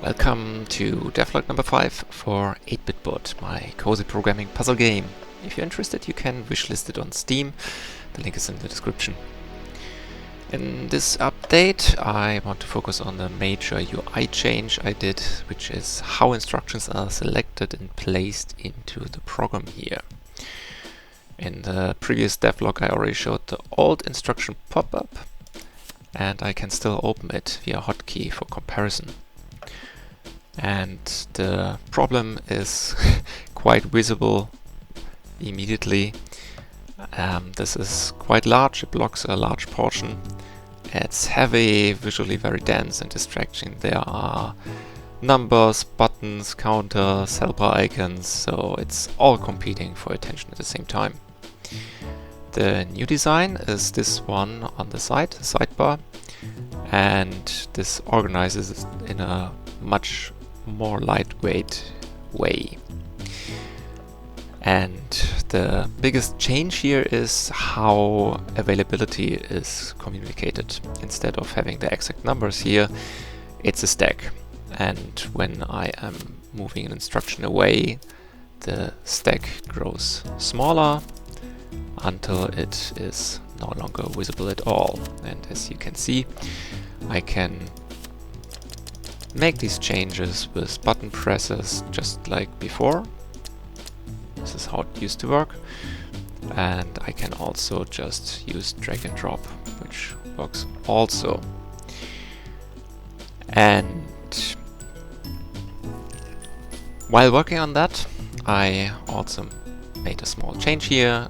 Welcome to Devlog number 5 for 8BitBot, my cozy programming puzzle game. If you're interested, you can wishlist it on Steam. The link is in the description. In this update, I want to focus on the major UI change I did, which is how instructions are selected and placed into the program here. In the previous devlog, I already showed the old instruction pop-up, and I can still open it via hotkey for comparison. And the problem is quite visible immediately. This is quite large, it blocks a large portion. It's heavy, visually very dense and distracting. There are numbers, buttons, counters, helper icons, so it's all competing for attention at the same time. The new design is this one on the side, the sidebar, and this organizes it in a much more lightweight way. And the biggest change here is how availability is communicated. Instead of having the exact numbers here, it's a stack. And when I am moving an instruction away, the stack grows smaller until it is no longer visible at all. And as you can see, I can make these changes with button presses just like before. This is how it used to work. And I can also just use drag and drop, which works also. And while working on that, I also made a small change here.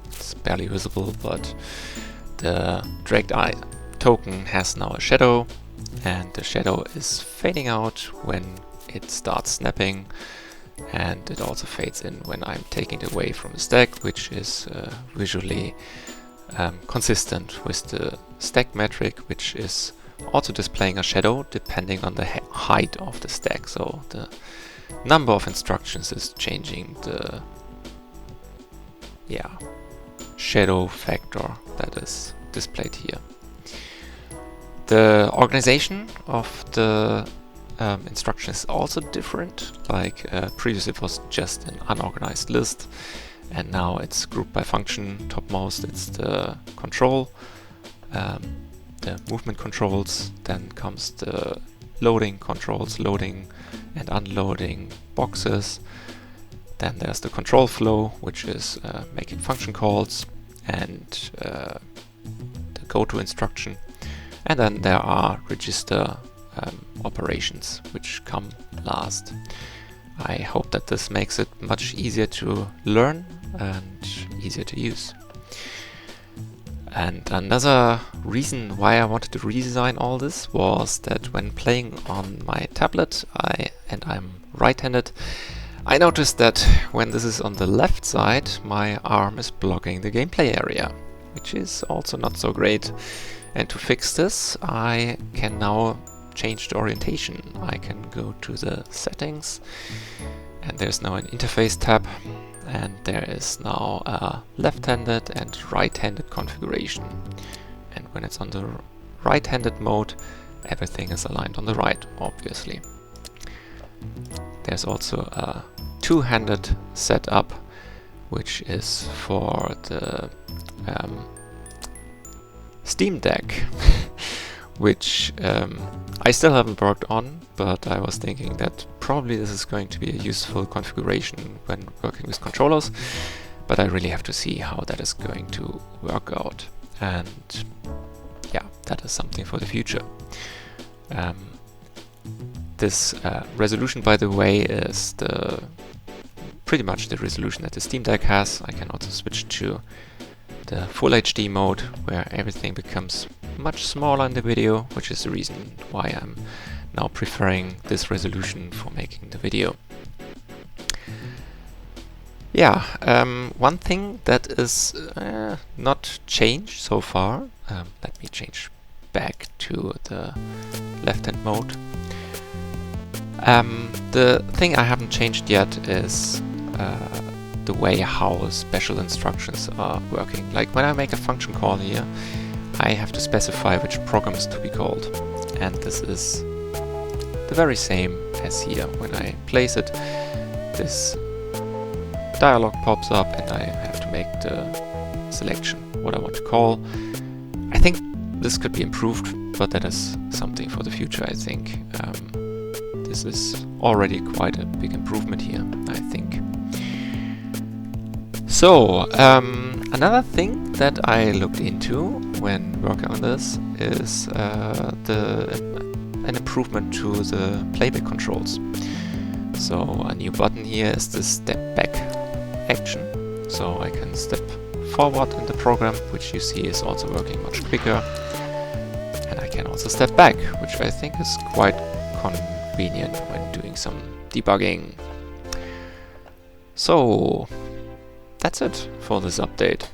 It's barely visible, but the dragged eye token has now a shadow, and the shadow is fading out when it starts snapping, and it also fades in when I'm taking it away from the stack, which is visually consistent with the stack metric, which is also displaying a shadow depending on the height of the stack. So the number of instructions is changing the shadow factor that is displayed here. The organization of the instruction is also different. Like previously it was just an unorganized list, and now it's grouped by function. Topmost it's the control, the movement controls, then comes the loading controls, loading and unloading boxes. Then there's the control flow, which is making function calls, and the go-to instruction. And then there are register operations, which come last. I hope that this makes it much easier to learn and easier to use. And another reason why I wanted to redesign all this was that when playing on my tablet, I'm right-handed, I noticed that when this is on the left side, my arm is blocking the gameplay area, which is also not so great. And to fix this, I can now change the orientation. I can go to the settings, and there's now an interface tab, and there is now a left-handed and right-handed configuration. And when it's on the right-handed mode, everything is aligned on the right, obviously. There's also a two-handed setup, which is for the Steam Deck, which I still haven't worked on, but I was thinking that probably this is going to be a useful configuration when working with controllers, but I really have to see how that is going to work out. And yeah, that is something for the future. This resolution, by the way, is pretty much the resolution that the Steam Deck has. I can also switch to the Full HD mode, where everything becomes much smaller in the video, which is the reason why I'm now preferring this resolution for making the video. Yeah, one thing that is not changed so far, let me change back to the left-hand mode. The thing I haven't changed yet is the way how special instructions are working. Like when I make a function call here, I have to specify which program is to be called. And this is the very same as here. When I place it, this dialog pops up and I have to make the selection, what I want to call. I think this could be improved, but that is something for the future, I think. This is already quite a big improvement here, I think. So, another thing that I looked into when working on this is an improvement to the playback controls. So a new button here is the step back action. So I can step forward in the program, which you see is also working much quicker. And I can also step back, which I think is quite convenient when doing some debugging. So that's it for this update.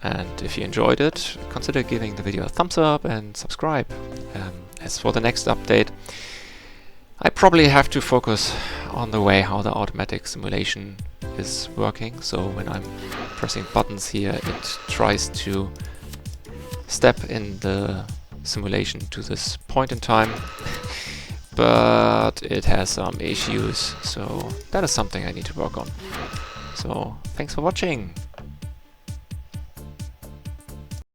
And if you enjoyed it, consider giving the video a thumbs up and subscribe. As for the next update, I probably have to focus on the way how the automatic simulation is working. So when I'm pressing buttons here, it tries to step in the simulation to this point in time, but it has some issues, so that is something I need to work on. So thanks for watching.